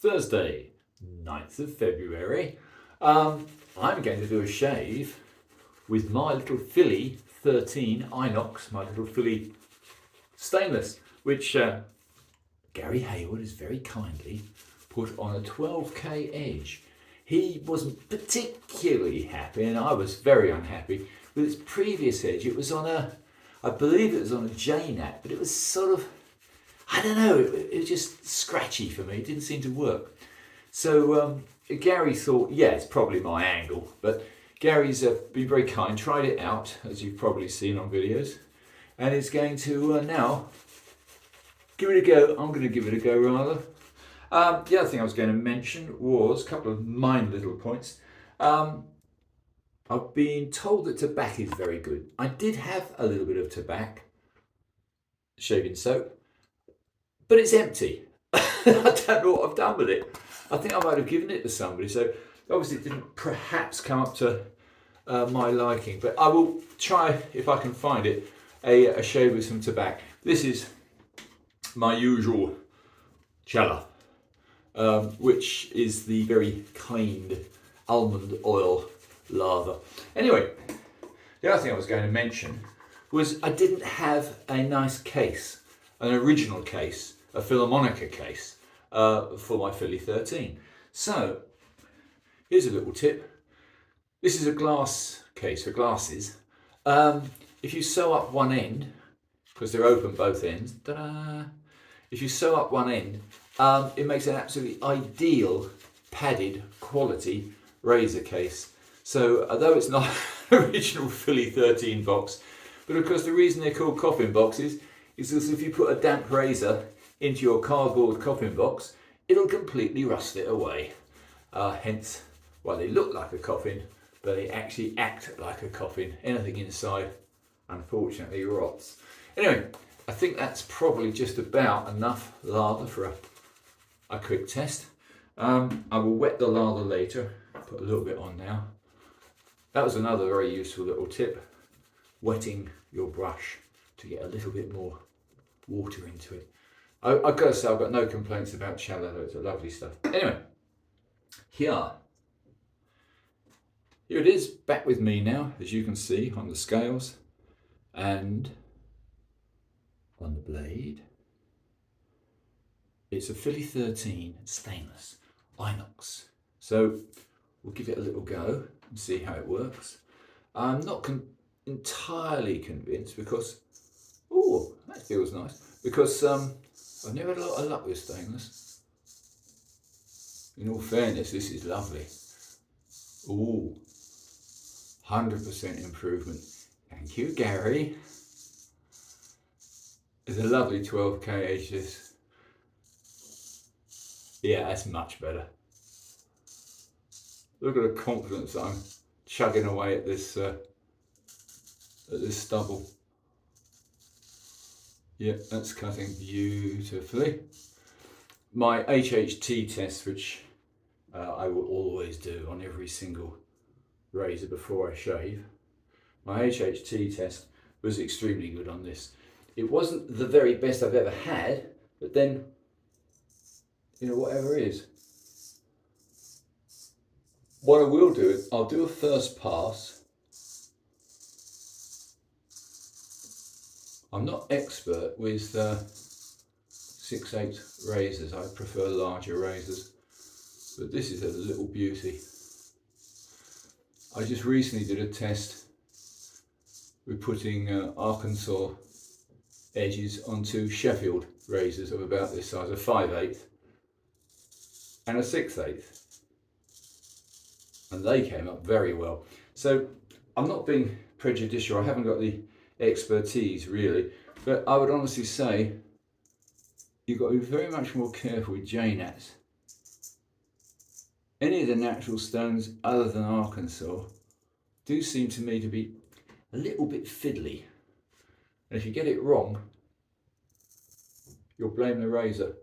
Thursday, 9th of February. I'm going to do a shave with my little Philly 13 Inox, my little Philly stainless, which Garry has very kindly put on a 12K edge. He wasn't particularly happy, and I was very unhappy with its previous edge. It was on I believe it was on a J-nap, but it was sort of, I don't know, it was just scratchy for me. It didn't seem to work. So Garry thought, yeah, it's probably my angle, but Garry's been very kind, tried it out, as you've probably seen on videos, and is going to now give it a go. I'm going to give it a go, rather. The other thing I was going to mention was a couple of minor little points. I've been told that tobacco is very good. I did have a little bit of tobacco shaving soap, but it's empty. I don't know what I've done with it. I think I might have given it to somebody, so obviously it didn't perhaps come up to my liking, but I will try, if I can find it, a shave with some tobacco. This is my usual chella, which is the very cleaned almond oil lather. Anyway, the other thing I was going to mention was I didn't have a nice case, an original case, a Philharmonica case for my Philly 13. So here's a little tip. This is a glass case for glasses. If you sew up one end, because they're open both ends, ta-da! If you sew up one end, it makes an absolutely ideal padded quality razor case. So although it's not an original Philly 13 box, but of course the reason they're called coffin boxes is because if you put a damp razor into your cardboard coffin box, it'll completely rust it away. Hence why they look like a coffin, but they actually act like a coffin. Anything inside, unfortunately, rots. Anyway, I think that's probably just about enough lather for a quick test. I will wet the lather later, put a little bit on now. That was another very useful little tip, wetting your brush to get a little bit more water into it. I've got to say, I've got no complaints about challah, though. It's lovely stuff. Anyway, here it is, back with me now, as you can see on the scales and on the blade. It's a Philly 13 stainless Inox. So we'll give it a little go and see how it works. I'm not entirely convinced because, oh, that feels nice, because I've never had a lot of luck with stainless. In all fairness, this is lovely. Ooh, 100% improvement. Thank you, Garry. It's a lovely 12K edge, this. Yeah, that's much better. Look at the confidence I'm chugging away at this stubble. Yeah, that's cutting beautifully. My HHT test, which I will always do on every single razor before I shave. My HHT test was extremely good on this. It wasn't the very best I've ever had, but then, you know, whatever is. What I will do is I'll do a first pass. I'm not expert with 6/8 razors. I prefer larger razors, but this is a little beauty. I just recently did a test with putting Arkansas edges onto Sheffield razors of about this size, a 5/8 and a 6/8. And they came up very well. So I'm not being prejudicial, I haven't got the expertise really, but I would honestly say you've got to be very much more careful with J-nats. Any of the natural stones other than Arkansas do seem to me to be a little bit fiddly. And if you get it wrong, you'll blame the razor.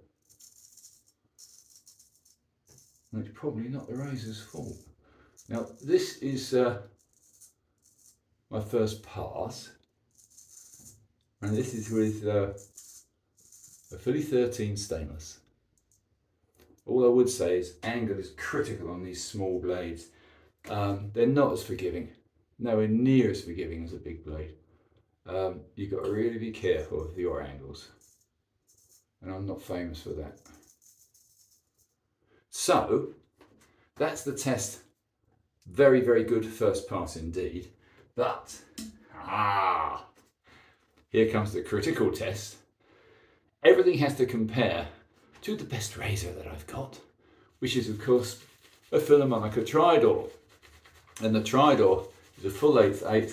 And it's probably not the razor's fault. Now, this is my first pass, and this is with a Philly 13 stainless. All I would say is angle is critical on these small blades. They're not as forgiving, nowhere near as forgiving as a big blade. You've got to really be careful of your angles, and I'm not famous for that. So that's the test. Very, very good first pass indeed. But here comes the critical test. Everything has to compare to the best razor that I've got, which is of course a Philharmonica Tridor. And the Tridor is a full 8/8.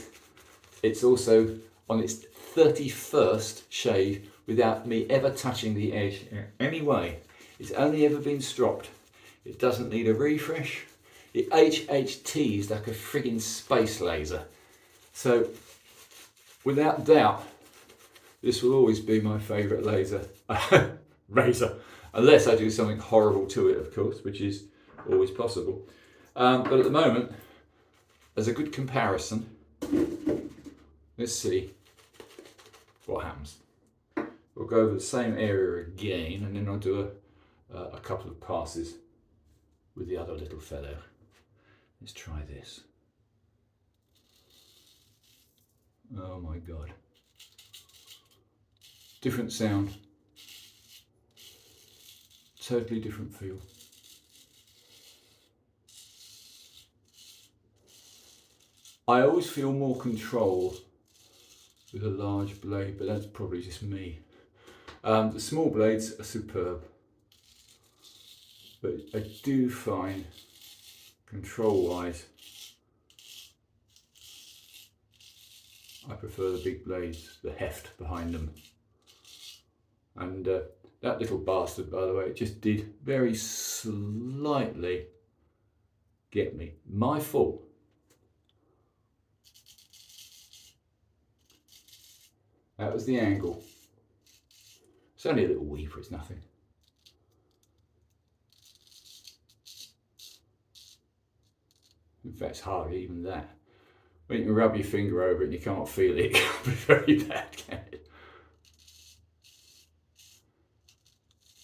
It's also on its 31st shave without me ever touching the edge in any way. It's only ever been stropped. It doesn't need a refresh. It HHTs like a friggin' space laser. So, without doubt, this will always be my favourite razor. Unless I do something horrible to it, of course, which is always possible. But at the moment, as a good comparison, let's see what happens. We'll go over the same area again, and then I'll do a couple of passes with the other little fellow. Let's try this. Oh my God. Different sound. Totally different feel. I always feel more control with a large blade, but that's probably just me. The small blades are superb, but I do find control-wise, I prefer the big blades, the heft behind them. And that little bastard, by the way, it just did very slightly get me. My fault. That was the angle. It's only a little weaver, it's nothing. In fact, it's hardly even that. When you can rub your finger over it and you can't feel it, it can be very bad, can it?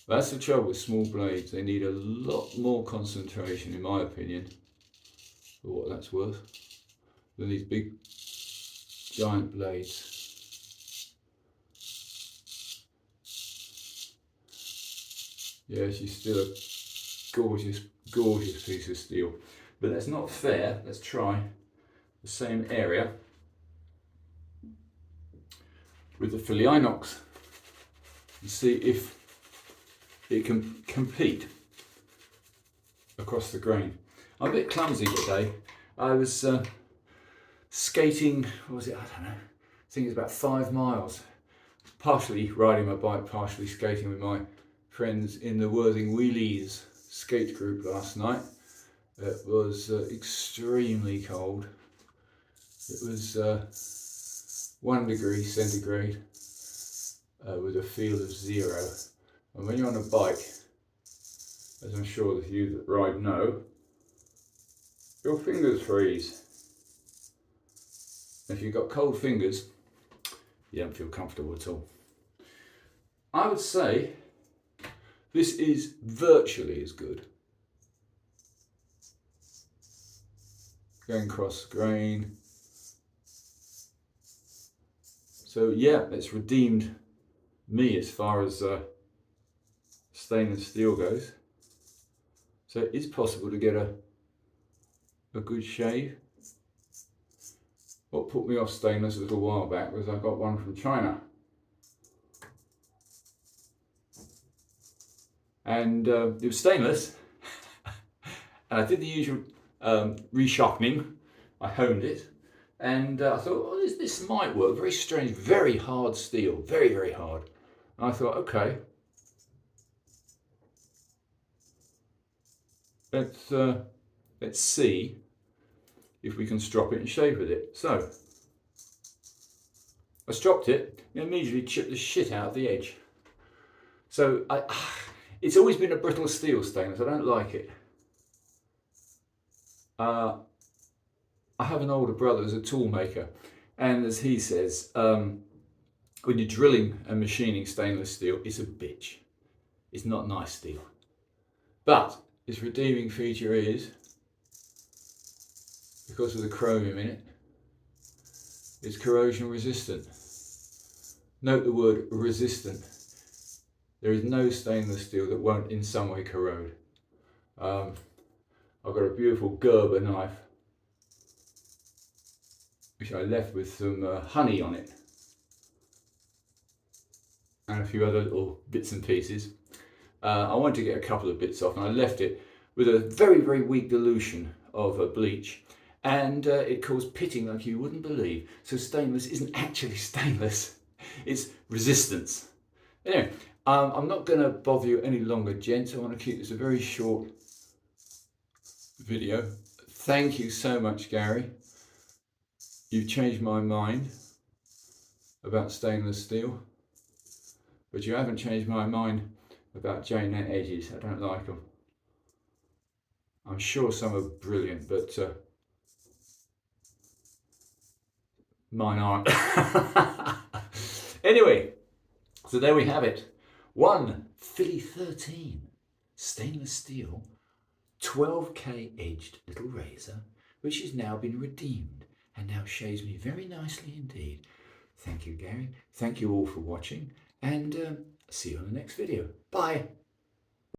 That's the trouble with small blades. They need a lot more concentration, in my opinion, for what that's worth, than these big, giant blades. Yeah, she's still a gorgeous, gorgeous piece of steel. But that's not fair. Let's try the same area with the Philly Inox and see if it can compete across the grain. I'm a bit clumsy today. I was skating, what was it, I don't know, I think it was about 5 miles. Partially riding my bike, partially skating with my friends in the Worthing Wheelies skate group last night. It was extremely cold. It was 1 degree centigrade with a feel of 0. And when you're on a bike, as I'm sure the you that ride know, your fingers freeze. If you've got cold fingers, you don't feel comfortable at all. I would say this is virtually as good. Going cross grain. So yeah, it's redeemed me as far as stainless steel goes. So it is possible to get a good shave. What put me off stainless a little while back was I got one from China. And it was stainless. And I did the usual resharpening. I honed it. And I thought, oh, this might work. Very strange, very hard steel. Very, very hard. And I thought, okay. Let's see if we can strop it and shave with it. So, I stropped it and immediately chipped the shit out of the edge. So, it's always been a brittle steel stainless. I don't like it. I have an older brother who's a tool maker, and as he says, when you're drilling and machining stainless steel, it's a bitch. It's not nice steel. But its redeeming feature is, because of the chromium in it, it's corrosion resistant. Note the word resistant. There is no stainless steel that won't in some way corrode. I've got a beautiful Gerber knife, which I left with some honey on it, and a few other little bits and pieces. I wanted to get a couple of bits off, and I left it with a very, very weak dilution of bleach, and it caused pitting like you wouldn't believe. So stainless isn't actually stainless, it's resistance. Anyway, I'm not going to bother you any longer, gents. I want to keep this a very short video. Thank you so much, Gary. You've changed my mind about stainless steel, but you haven't changed my mind about J-net edges. I don't like them. I'm sure some are brilliant, but mine aren't. Anyway, so there we have it. One Philly 13 stainless steel 12K edged little razor, which has now been redeemed and now shaves me very nicely indeed. Thank you, Gary. Thank you all for watching, and see you on the next video. Bye.